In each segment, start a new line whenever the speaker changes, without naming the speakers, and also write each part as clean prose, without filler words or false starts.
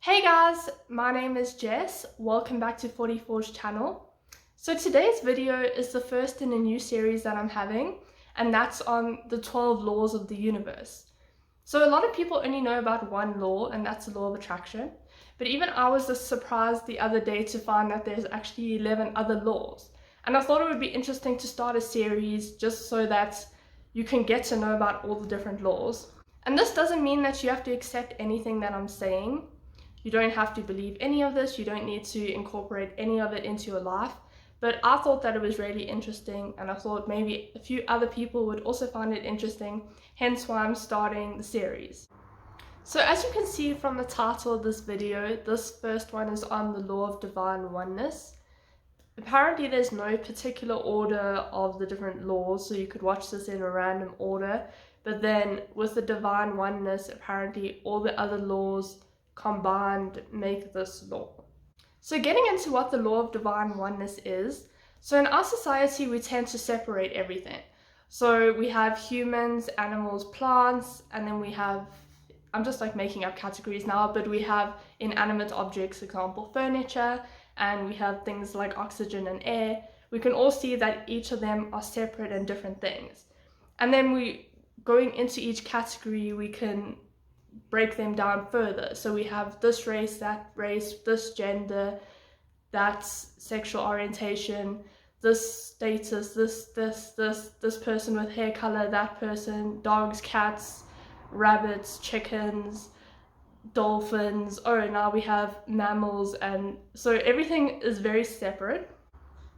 Hey guys, my name is Jess. Welcome back to 44's channel. So today's video is the first in a new series that I'm having, and that's on the 12 laws of the universe. So a lot of people only know about one law, and that's the law of attraction. But even I was just surprised the other day to find that there's actually 11 other laws. And I thought it would be interesting to start a series just so that you can get to know about all the different laws. And this doesn't mean that you have to accept anything that I'm saying. You don't have to believe any of this, you don't need to incorporate any of it into your life, but I thought that it was really interesting, and I thought maybe a few other people would also find it interesting, hence why I'm starting the series. So as you can see from the title of this video, this first one is on the law of divine oneness. Apparently there's no particular order of the different laws, so you could watch this in a random order, but then with the divine oneness, apparently all the other laws combined make this law. So getting into what the law of divine oneness is, so in our society we tend to separate everything. So we have humans, animals, plants, and then we have, I'm just like making up categories now, but we have inanimate objects, example furniture, and we have things like oxygen and air. We can all see that each of them are separate and different things. And then going into each category, we can break them down further. So we have this race, this gender, that sexual orientation, this status, this person with hair color, that person, dogs, cats, rabbits, chickens, dolphins. Oh, now we have mammals, and so everything is very separate.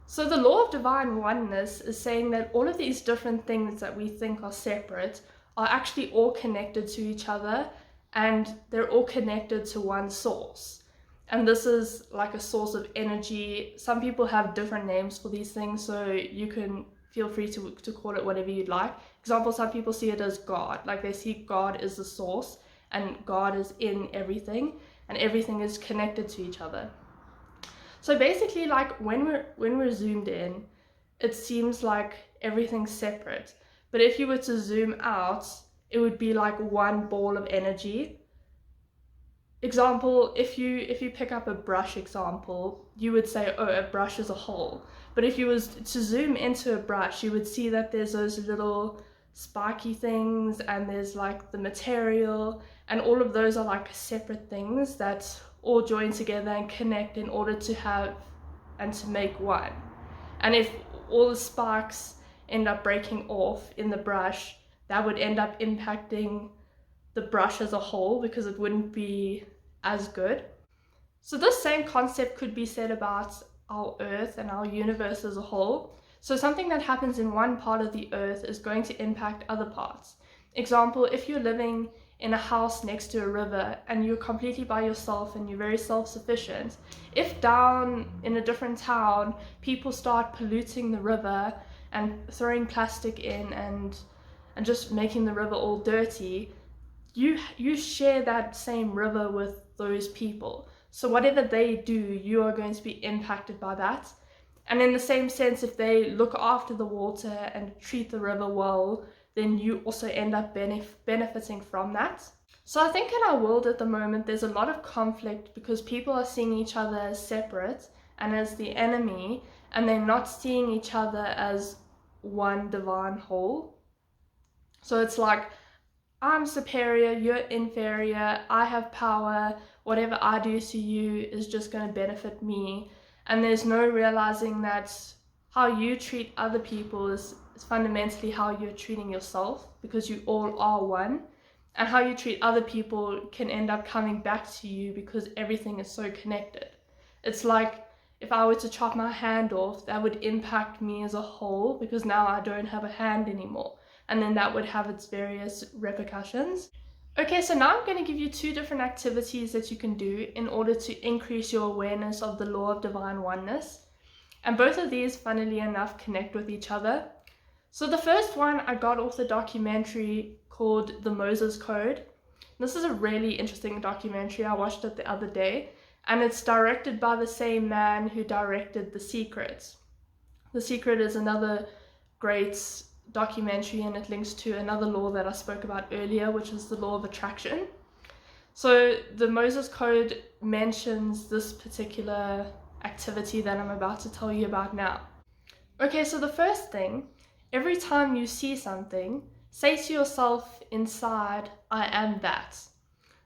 So the law of divine oneness is saying that all of these different things that we think are separate are actually all connected to each other, and they're all connected to one source. And this is like a source of energy. Some people have different names for these things, so you can feel free to call it whatever you'd like. Example, some people see it as God, like they see God as the source, and God is in everything, and everything is connected to each other. So basically, like when we're zoomed in, it seems like everything's separate. But if you were to zoom out, it would be like one ball of energy. Example, if you pick up a brush example, you would say, oh, a brush is a whole. But if you was to zoom into a brush, you would see that there's those little spiky things, and there's like the material, and all of those are like separate things that all join together and connect in order to have and to make one. And if all the sparks end up breaking off in the brush, that would end up impacting the brush as a whole because it wouldn't be as good. So this same concept could be said about our earth and our universe as a whole. So something that happens in one part of the earth is going to impact other parts. Example, if you're living in a house next to a river and you're completely by yourself and you're very self-sufficient, if down in a different town people start polluting the river and throwing plastic in and just making the river all dirty, you share that same river with those people. So whatever they do, you are going to be impacted by that. And in the same sense, if they look after the water and treat the river well, then you also end up benefiting from that. So I think in our world at the moment, there's a lot of conflict because people are seeing each other as separate and as the enemy, and they're not seeing each other as one divine whole. So it's like, I'm superior, you're inferior, I have power, whatever I do to you is just going to benefit me. And there's no realizing that how you treat other people is fundamentally how you're treating yourself, because you all are one. And how you treat other people can end up coming back to you because everything is so connected. It's like if I were to chop my hand off, that would impact me as a whole because now I don't have a hand anymore. And then that would have its various repercussions. Okay, so now I'm going to give you two different activities that you can do in order to increase your awareness of the law of divine oneness. And both of these, funnily enough, connect with each other. So the first one I got off the documentary called The Moses Code. This is a really interesting documentary. I watched it the other day, and it's directed by the same man who directed The Secret. The Secret is another great documentary, and it links to another law that I spoke about earlier, which is the law of attraction. So the Moses Code mentions this particular activity that I'm about to tell you about now. Okay, so the first thing, every time you see something, say to yourself inside, I am that.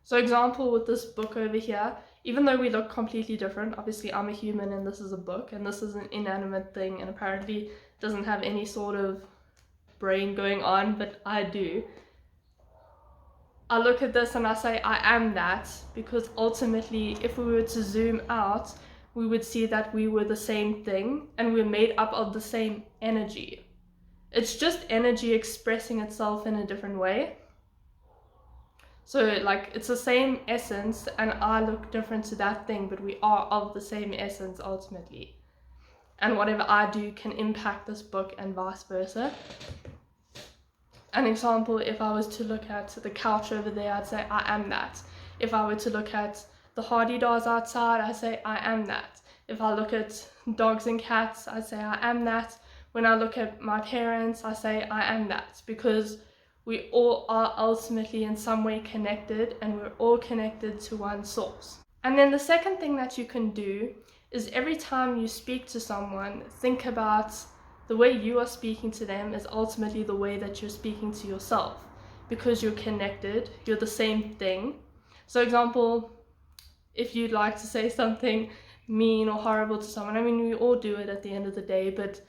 So example with this book over here, even though we look completely different, obviously I'm a human and this is a book and this is an inanimate thing and apparently doesn't have any sort of brain going on, but I do. I look at this and I say I am that, because ultimately if we were to zoom out, we would see that we were the same thing and we're made up of the same energy. It's just energy expressing itself in a different way. So like it's the same essence and I look different to that thing, but we are of the same essence ultimately. And whatever I do can impact this book and vice versa. An example, if I was to look at the couch over there, I'd say I am that. If I were to look at the hardy-dars outside, I say I am that. If I look at dogs and cats, I say I am that. When I look at my parents, I say I am that, because we all are ultimately in some way connected and we're all connected to one source. And then the second thing that you can do is every time you speak to someone, think about the way you are speaking to them is ultimately the way that you're speaking to yourself, because you're connected, you're the same thing. So example, if you'd like to say something mean or horrible to someone, I mean, we all do it at the end of the day, but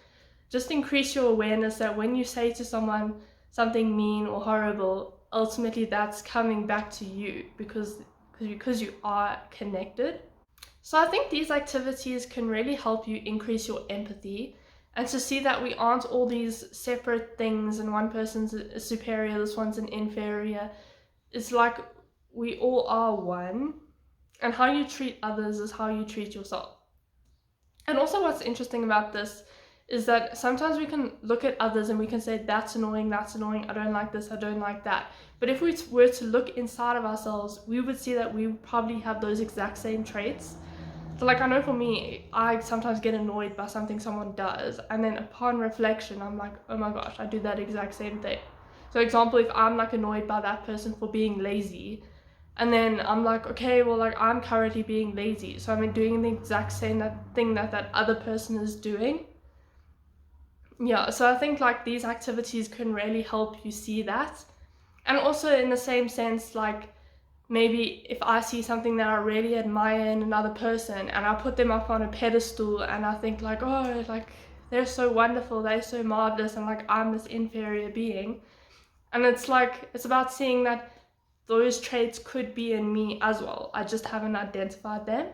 just increase your awareness that when you say to someone something mean or horrible, ultimately that's coming back to you because you are connected. So I think these activities can really help you increase your empathy and to see that we aren't all these separate things and one person's a superior, this one's an inferior. It's like we all are one, and how you treat others is how you treat yourself. And also what's interesting about this is that sometimes we can look at others and we can say, that's annoying, I don't like this, I don't like that. But if we were to look inside of ourselves, we would see that we probably have those exact same traits. So like I know for me, I sometimes get annoyed by something someone does, and then upon reflection, I'm like, oh my gosh, I do that exact same thing. So example, if I'm like annoyed by that person for being lazy, and then I'm like, okay, well, like I'm currently being lazy, so I'm doing the exact same thing that other person is doing. Yeah, so I think like these activities can really help you see that. And also in the same sense, like maybe if I see something that I really admire in another person and I put them up on a pedestal and I think like, oh, like they're so wonderful, they're so marvelous, and like I'm this inferior being. And it's like, it's about seeing that those traits could be in me as well. I just haven't identified them.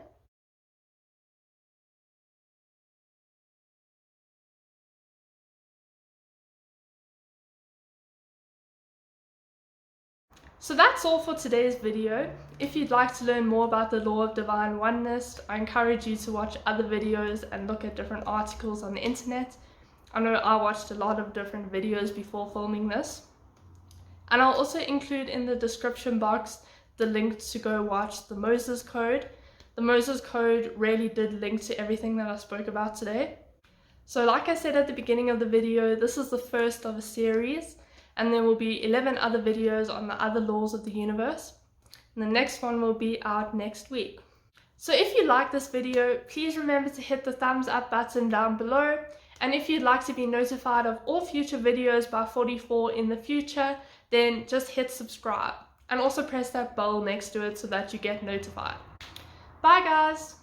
So that's all for today's video. If you'd like to learn more about the law of divine oneness, I encourage you to watch other videos and look at different articles on the internet. I know I watched a lot of different videos before filming this. And I'll also include in the description box the link to go watch the Moses Code. The Moses Code really did link to everything that I spoke about today. So like I said at the beginning of the video, this is the first of a series, and there will be 11 other videos on the other laws of the universe. And the next one will be out next week. So if you like this video, please remember to hit the thumbs up button down below. And if you'd like to be notified of all future videos by 44 in the future, then just hit subscribe. And also press that bell next to it so that you get notified. Bye guys!